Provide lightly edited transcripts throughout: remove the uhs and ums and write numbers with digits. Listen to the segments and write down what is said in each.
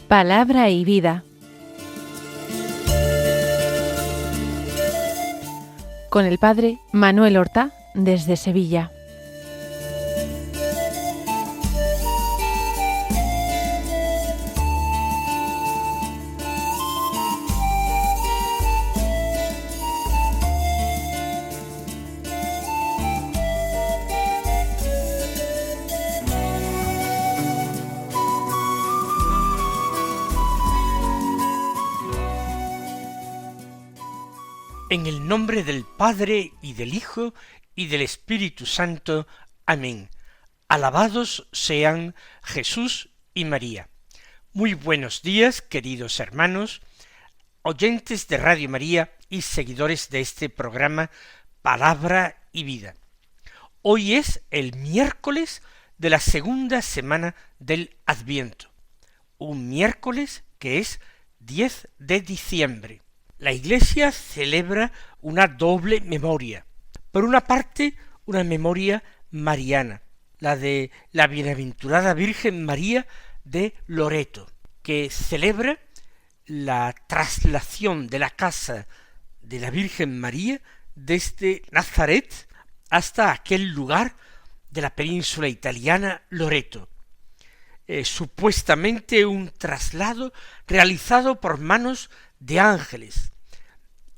Palabra y vida. Con el padre Manuel Horta, desde Sevilla. En el nombre del Padre, y del Hijo, y del Espíritu Santo. Amén. Alabados sean Jesús y María. Muy buenos días, queridos hermanos, oyentes de Radio María y seguidores de este programa Palabra y Vida. Hoy es el miércoles de la segunda semana del Adviento, un miércoles que es 10 de diciembre. La Iglesia celebra una doble memoria. Por una parte, una memoria mariana, la de la bienaventurada Virgen María de Loreto, que celebra la traslación de la casa de la Virgen María desde Nazaret hasta aquel lugar de la península italiana, Loreto. Supuestamente un traslado realizado por manos de ángeles,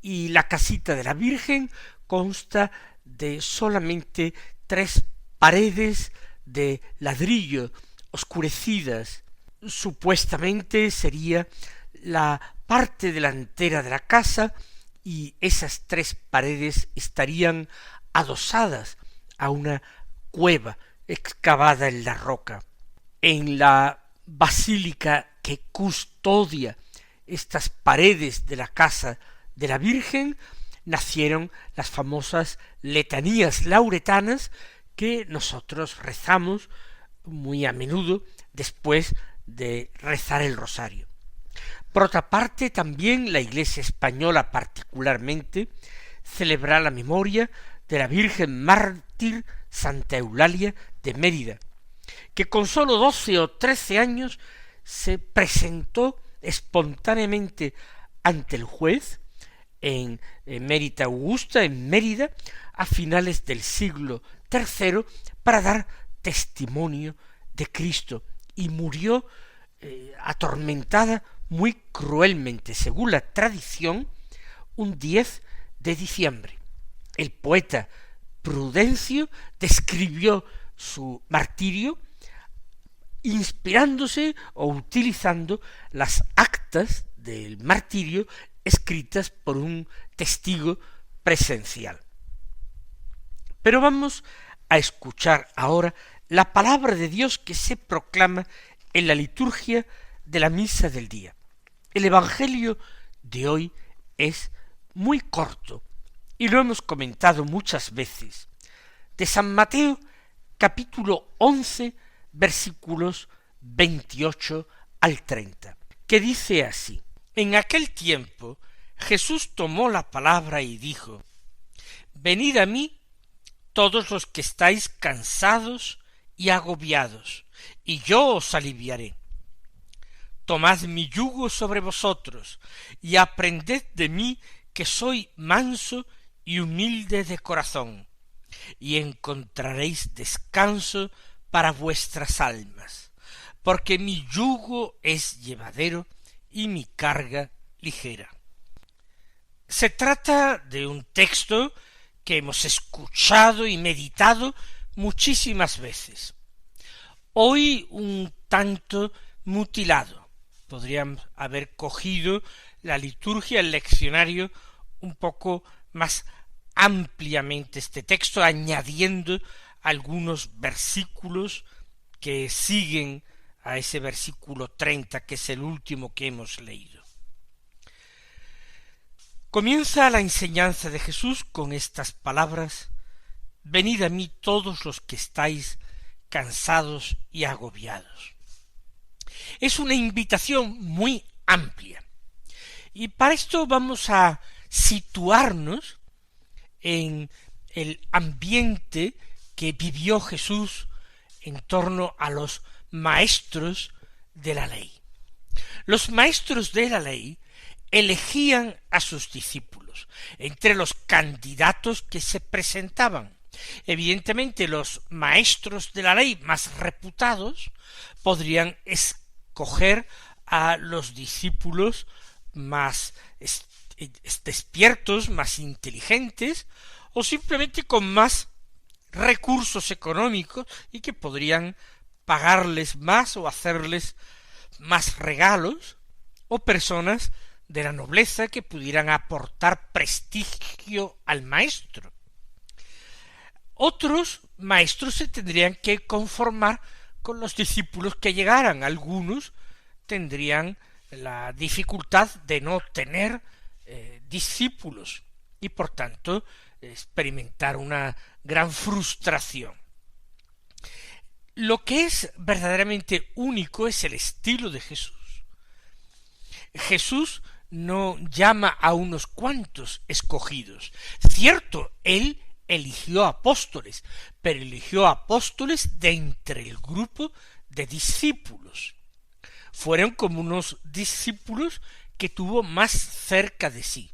y la casita de la Virgen consta de solamente 3 paredes de ladrillo oscurecidas. Supuestamente sería la parte delantera de la casa, y esas 3 paredes estarían adosadas a una cueva excavada en la roca. En la basílica que custodia estas paredes de la casa de la Virgen nacieron las famosas letanías lauretanas que nosotros rezamos muy a menudo después de rezar el rosario. Por otra parte, también la Iglesia española particularmente celebra la memoria de la Virgen mártir Santa Eulalia de Mérida, que con sólo 12 o 13 años se presentó espontáneamente ante el juez en Mérida Augusta, en Mérida, a finales del siglo III, para dar testimonio de Cristo, y murió atormentada muy cruelmente, según la tradición, un 10 de diciembre. El poeta Prudencio describió su martirio inspirándose o utilizando las actas del martirio escritas por un testigo presencial. Pero vamos a escuchar ahora la palabra de Dios que se proclama en la liturgia de la misa del día. El Evangelio de hoy es muy corto y lo hemos comentado muchas veces. De San Mateo, capítulo 11, versículos 28 al 30, que dice así: En aquel tiempo Jesús tomó la palabra y dijo: Venid a mí todos los que estáis cansados y agobiados, y yo os aliviaré. Tomad mi yugo sobre vosotros, y aprended de mí, que soy manso y humilde de corazón, y encontraréis descanso para vuestras almas, porque mi yugo es llevadero y mi carga ligera. Se trata de un texto que hemos escuchado y meditado muchísimas veces. Hoy un tanto mutilado. Podríamos haber cogido la liturgia, el leccionario, un poco más ampliamente este texto, añadiendo algunos versículos que siguen a ese versículo 30, que es el último que hemos leído. Comienza la enseñanza de Jesús con estas palabras: Venid a mí todos los que estáis cansados y agobiados. Es una invitación muy amplia, y para esto vamos a situarnos en el ambiente que vivió Jesús en torno a los maestros de la ley. Los maestros de la ley elegían a sus discípulos entre los candidatos que se presentaban. Evidentemente, los maestros de la ley más reputados podrían escoger a los discípulos más despiertos, más inteligentes, o simplemente con más recursos económicos y que podrían pagarles más o hacerles más regalos, o personas de la nobleza que pudieran aportar prestigio al maestro. Otros maestros se tendrían que conformar con los discípulos que llegaran. Algunos tendrían la dificultad de no tener discípulos y por tanto experimentar una gran frustración. Lo que es verdaderamente único es el estilo de Jesús. Jesús no llama a unos cuantos escogidos. Cierto, él eligió apóstoles, pero eligió apóstoles de entre el grupo de discípulos. Fueron como unos discípulos que tuvo más cerca de sí.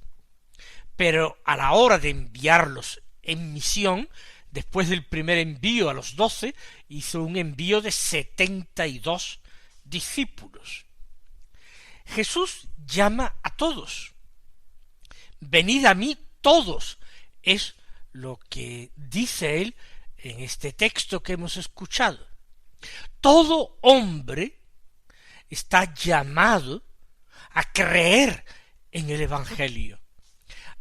Pero a la hora de enviarlos en misión, después del primer envío a los 12, hizo un envío de 72 discípulos. Jesús llama a todos. Venid a mí todos, es lo que dice él en este texto que hemos escuchado. Todo hombre está llamado a creer en el Evangelio,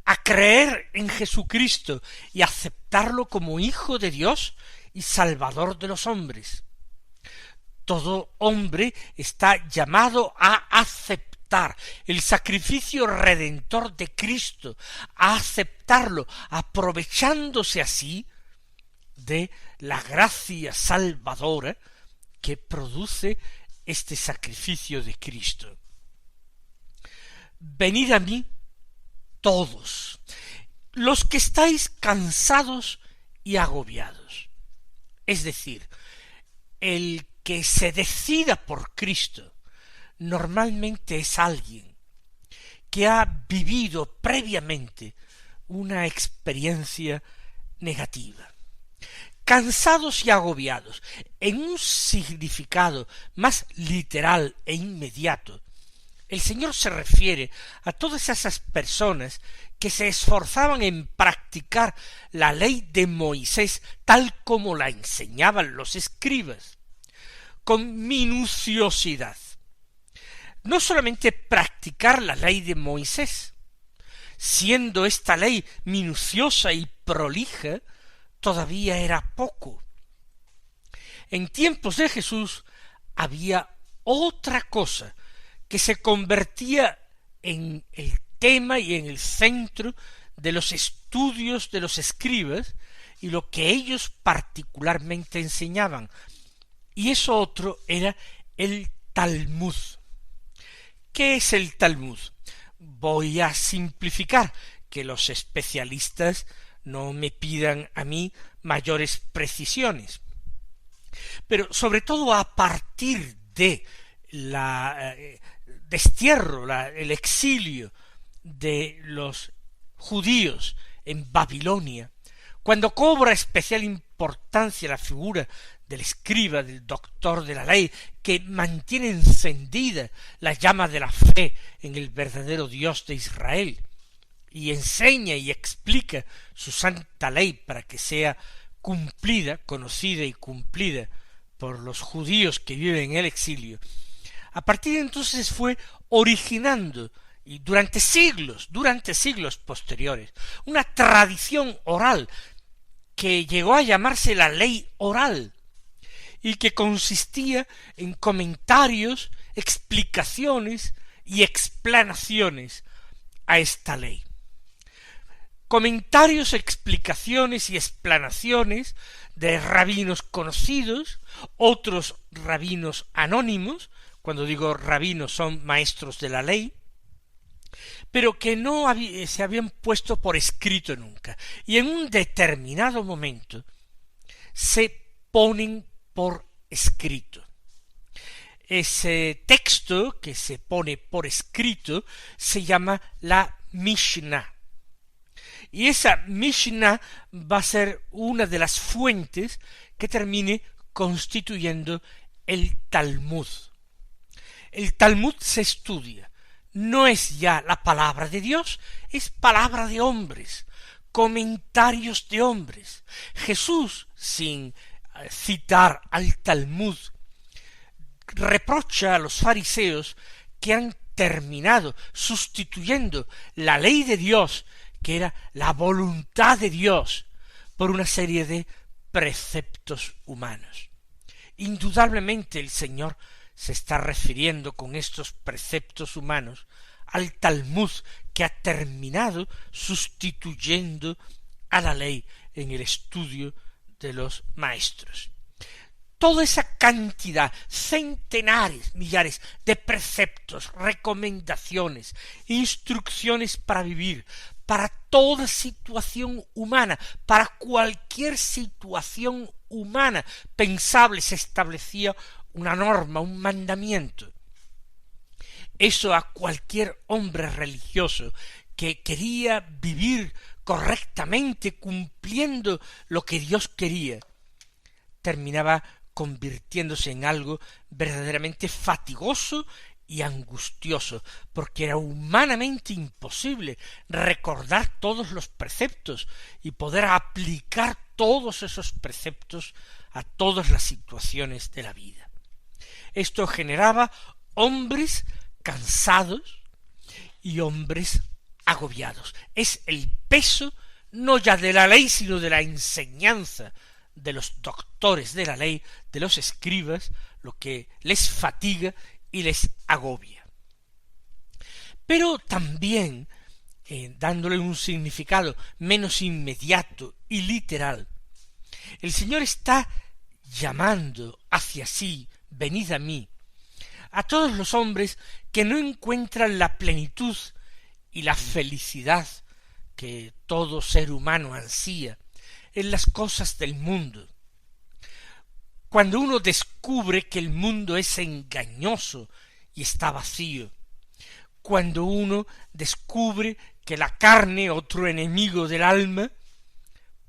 a creer en Jesucristo y aceptarlo como Hijo de Dios y Salvador de los hombres. Todo hombre está llamado a aceptar el sacrificio redentor de Cristo, a aceptarlo, aprovechándose así de la gracia salvadora que produce este sacrificio de Cristo. Venid a mí todos, los que estáis cansados y agobiados. Es decir, el que se decida por Cristo normalmente es alguien que ha vivido previamente una experiencia negativa. Cansados y agobiados, en un significado más literal e inmediato, el Señor se refiere a todas esas personas que se esforzaban en practicar la ley de Moisés tal como la enseñaban los escribas, con minuciosidad. No solamente practicar la ley de Moisés, siendo esta ley minuciosa y prolija, todavía era poco. En tiempos de Jesús había otra cosa que se convertía en el tema y en el centro de los estudios de los escribas y lo que ellos particularmente enseñaban. Y eso otro era el Talmud. ¿Qué es el Talmud? Voy a simplificar, que los especialistas no me pidan a mí mayores precisiones. Pero sobre todo a partir de la destierro, el exilio de los judíos en Babilonia, cuando cobra especial importancia la figura del escriba, del doctor de la ley, que mantiene encendida la llama de la fe en el verdadero Dios de Israel, y enseña y explica su santa ley para que sea cumplida, conocida y cumplida por los judíos que viven en el exilio. A partir de entonces fue originando, y durante siglos posteriores, una tradición oral que llegó a llamarse la ley oral, y que consistía en comentarios, explicaciones y explanaciones a esta ley. Comentarios, explicaciones y explanaciones de rabinos conocidos, otros rabinos anónimos, cuando digo rabinos son maestros de la ley, pero que no se habían puesto por escrito nunca, y en un determinado momento se ponen por escrito. Ese texto que se pone por escrito se llama la Mishnah. Y esa Mishnah va a ser una de las fuentes que termine constituyendo el Talmud. El Talmud se estudia, no es ya la palabra de Dios, es palabra de hombres, comentarios de hombres. Jesús, sin citar al Talmud, reprocha a los fariseos que han terminado sustituyendo la ley de Dios, que era la voluntad de Dios, por una serie de preceptos humanos. Indudablemente el Señor se está refiriendo con estos preceptos humanos al Talmud, que ha terminado sustituyendo a la ley en el estudio de los maestros. Toda esa cantidad, centenares, millares de preceptos, recomendaciones, instrucciones para vivir, para toda situación humana, para cualquier situación humana pensable, se establecía una norma, un mandamiento. Eso a cualquier hombre religioso que quería vivir correctamente, cumpliendo lo que Dios quería, terminaba convirtiéndose en algo verdaderamente fatigoso y angustioso, porque era humanamente imposible recordar todos los preceptos y poder aplicar todos esos preceptos a todas las situaciones de la vida. Esto generaba hombres cansados y hombres agobiados. Es el peso no ya de la ley, sino de la enseñanza de los doctores de la ley, de los escribas, lo que les fatiga y les agobia. Pero también, dándole un significado menos inmediato y literal, el Señor está llamando hacia sí, venid a mí, a todos los hombres que no encuentran la plenitud y la felicidad que todo ser humano ansía en las cosas del mundo. Cuando uno descubre que el mundo es engañoso y está vacío, cuando uno descubre que la carne, otro enemigo del alma,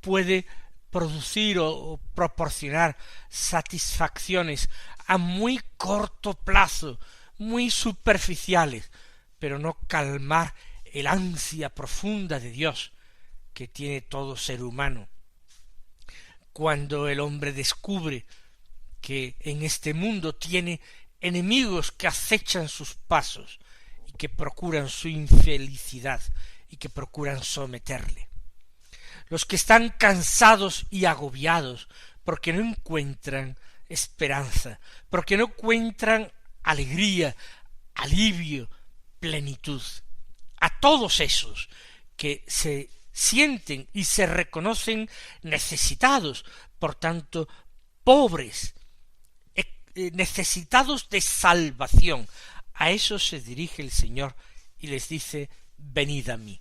puede producir o proporcionar satisfacciones a muy corto plazo, muy superficiales, pero no calmar el ansia profunda de Dios que tiene todo ser humano. Cuando el hombre descubre que en este mundo tiene enemigos que acechan sus pasos y que procuran su infelicidad y que procuran someterle. Los que están cansados y agobiados porque no encuentran esperanza, porque no encuentran alegría, alivio, plenitud. A todos esos que se sienten y se reconocen necesitados, por tanto, pobres, necesitados de salvación, a esos se dirige el Señor y les dice, venid a mí.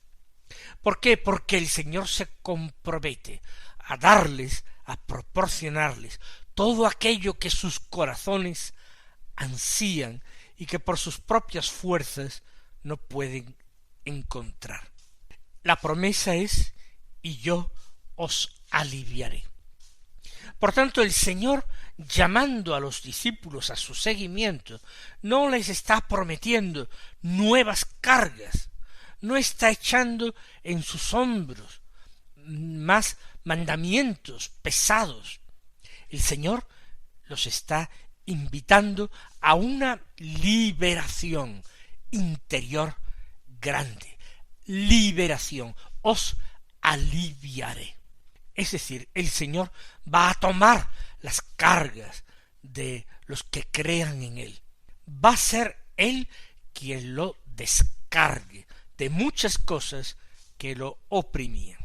¿Por qué? Porque el Señor se compromete a darles, a proporcionarles todo aquello que sus corazones ansían y que por sus propias fuerzas no pueden encontrar. La promesa es, y yo os aliviaré. Por tanto, el Señor, llamando a los discípulos a su seguimiento, no les está prometiendo nuevas cargas, no está echando en sus hombros más mandamientos pesados. El Señor los está invitando a una liberación interior grande. Liberación, os aliviaré. Es decir, el Señor va a tomar las cargas de los que crean en Él. Va a ser Él quien lo descargue de muchas cosas que lo oprimían.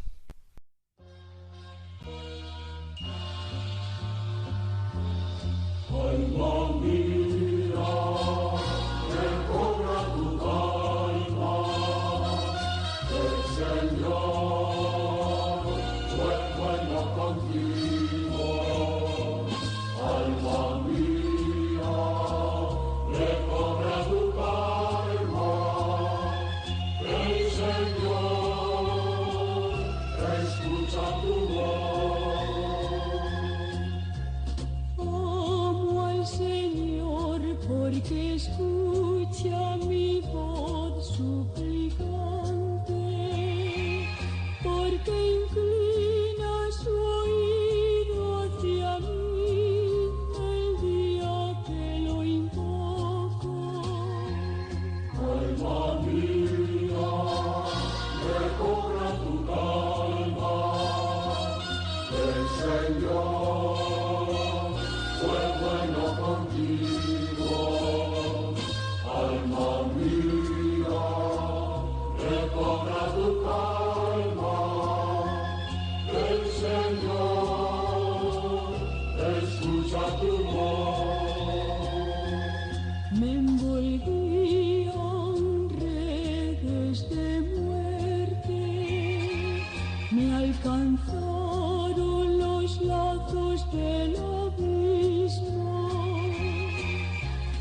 alcanzaron los lazos del abismo,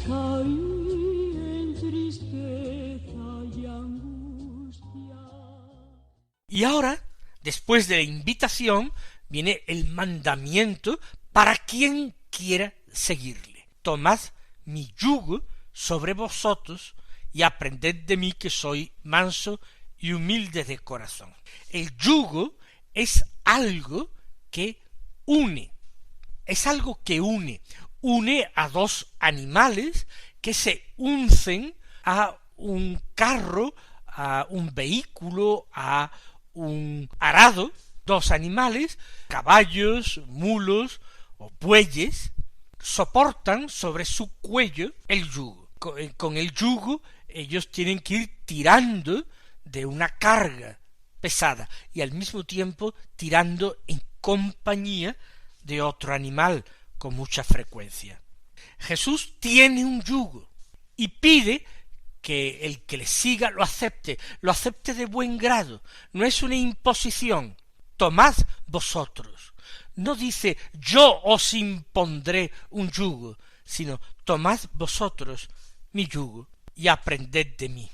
caí en tristeza y angustia. Y ahora, después de la invitación, viene el mandamiento para quien quiera seguirle. Tomad mi yugo sobre vosotros y aprended de mí que soy manso y humilde de corazón. El yugo es algo que une, une a dos animales que se uncen a un carro, a un vehículo, a un arado, dos animales, caballos, mulos o bueyes, soportan sobre su cuello el yugo. Con el yugo ellos tienen que ir tirando de una carga pesada y al mismo tiempo tirando en compañía de otro animal con mucha frecuencia. Jesús tiene un yugo y pide que el que le siga lo acepte de buen grado. No es una imposición. Tomad vosotros. No dice yo os impondré un yugo, sino tomad vosotros mi yugo y aprended de mí.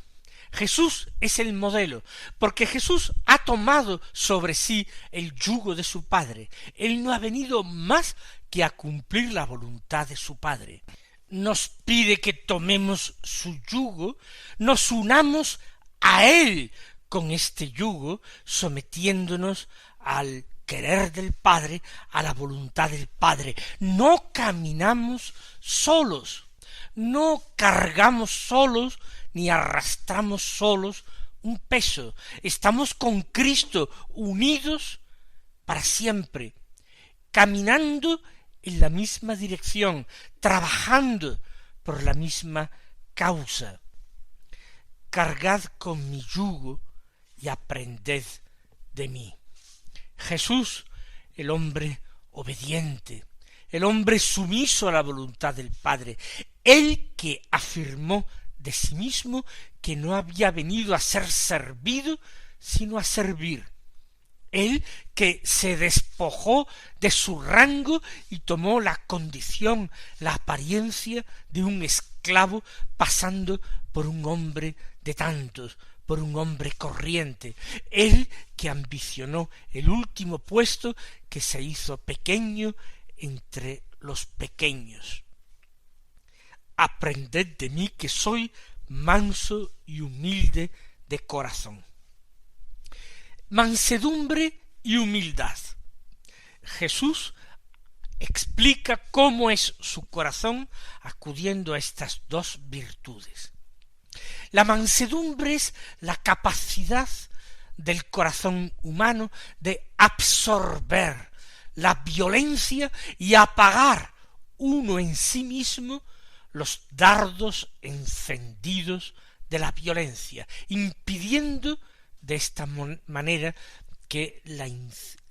Jesús es el modelo, porque Jesús ha tomado sobre sí el yugo de su Padre. Él no ha venido más que a cumplir la voluntad de su Padre. Nos pide que tomemos su yugo, nos unamos a Él con este yugo, sometiéndonos al querer del Padre, a la voluntad del Padre. No caminamos solos, no cargamos solos, ni arrastramos solos un peso. Estamos con Cristo unidos para siempre, caminando en la misma dirección, trabajando por la misma causa. Cargad con mi yugo y aprended de mí. Jesús, el hombre obediente, el hombre sumiso a la voluntad del Padre, el que afirmó de sí mismo que no había venido a ser servido, sino a servir. Él que se despojó de su rango y tomó la condición, la apariencia de un esclavo, pasando por un hombre de tantos, por un hombre corriente. Él que ambicionó el último puesto, que se hizo pequeño entre los pequeños. Aprended de mí que soy manso y humilde de corazón. Mansedumbre y humildad. Jesús explica cómo es su corazón acudiendo a estas dos virtudes. La mansedumbre es la capacidad del corazón humano de absorber la violencia y apagar uno en sí mismo los dardos encendidos de la violencia, impidiendo de esta manera que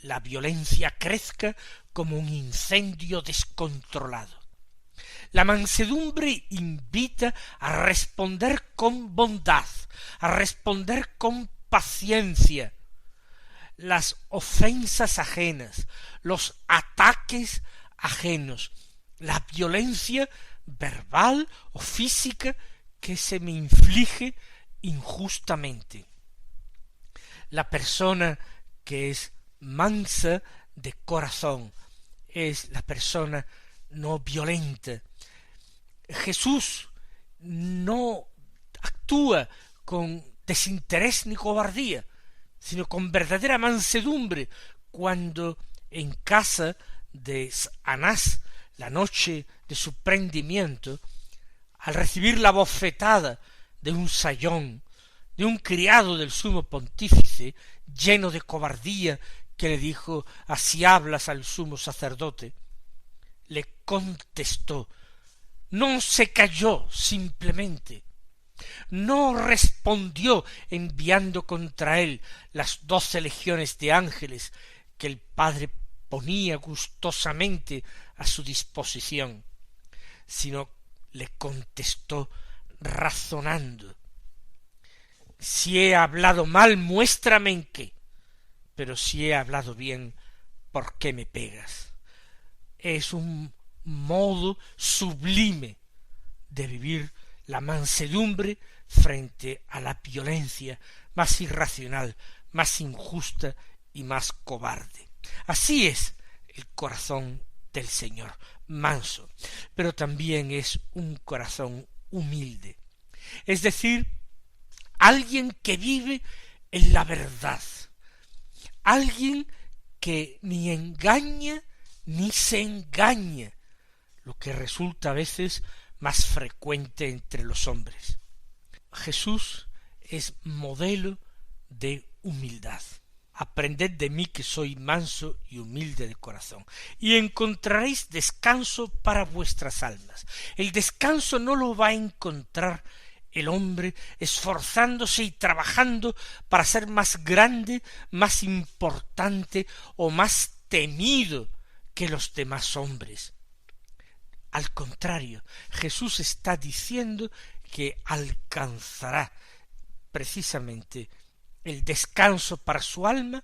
la violencia crezca como un incendio descontrolado. La mansedumbre invita a responder con bondad, a responder con paciencia las ofensas ajenas, los ataques ajenos, la violencia verbal o física que se me inflige injustamente. La persona que es mansa de corazón es la persona no violenta. Jesús no actúa con desinterés ni cobardía, sino con verdadera mansedumbre, cuando en casa de Anás, la noche de su prendimiento, al recibir la bofetada de un sayón, de un criado del sumo pontífice, lleno de cobardía, que le dijo: así hablas al sumo sacerdote, le contestó, no se calló simplemente, no respondió enviando contra él las 12 legiones de ángeles que el Padre ponía gustosamente a su disposición, sino le contestó razonando: si he hablado mal, muéstrame en qué, pero si he hablado bien, ¿por qué me pegas? Es un modo sublime de vivir la mansedumbre frente a la violencia más irracional, más injusta y más cobarde. Así es el corazón del Señor, manso, pero también es un corazón humilde. Es decir, alguien que vive en la verdad, alguien que ni engaña ni se engaña, lo que resulta a veces más frecuente entre los hombres. Jesús es modelo de humildad. Aprended de mí que soy manso y humilde de corazón, y encontraréis descanso para vuestras almas. El descanso no lo va a encontrar el hombre esforzándose y trabajando para ser más grande, más importante o más temido que los demás hombres. Al contrario, Jesús está diciendo que alcanzará precisamente el descanso para su alma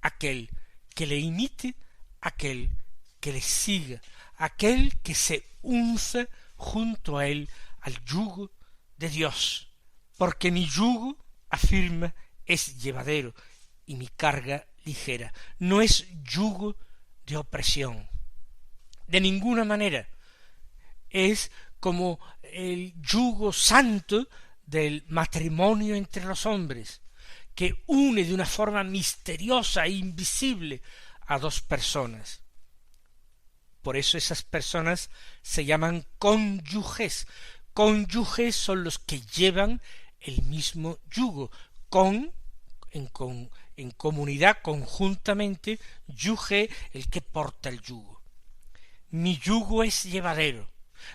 aquel que le imite, aquel que le siga, aquel que se unza junto a él al yugo de Dios, porque mi yugo, afirma, es llevadero y mi carga ligera. No es yugo de opresión, de ninguna manera. Es como el yugo santo del matrimonio entre los hombres, que une de una forma misteriosa e invisible a dos personas. Por eso esas personas se llaman cónyuges. Cónyuges son los que llevan el mismo yugo, en comunidad, conjuntamente, yuge, el que porta el yugo. Mi yugo es llevadero,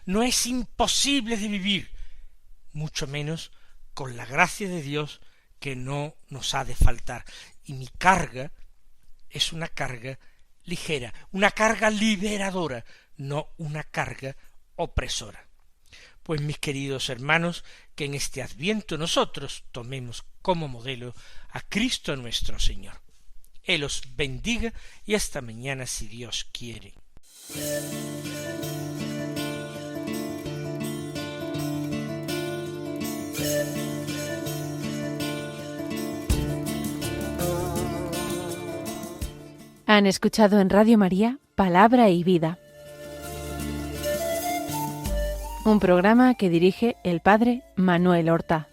no es imposible de vivir, mucho menos con la gracia de Dios que no nos ha de faltar. Y mi carga es una carga ligera, una carga liberadora, no una carga opresora. Pues mis queridos hermanos, que en este Adviento nosotros tomemos como modelo a Cristo nuestro Señor. Él os bendiga y hasta mañana si Dios quiere. Han escuchado en Radio María Palabra y Vida, un programa que dirige el Padre Manuel Horta.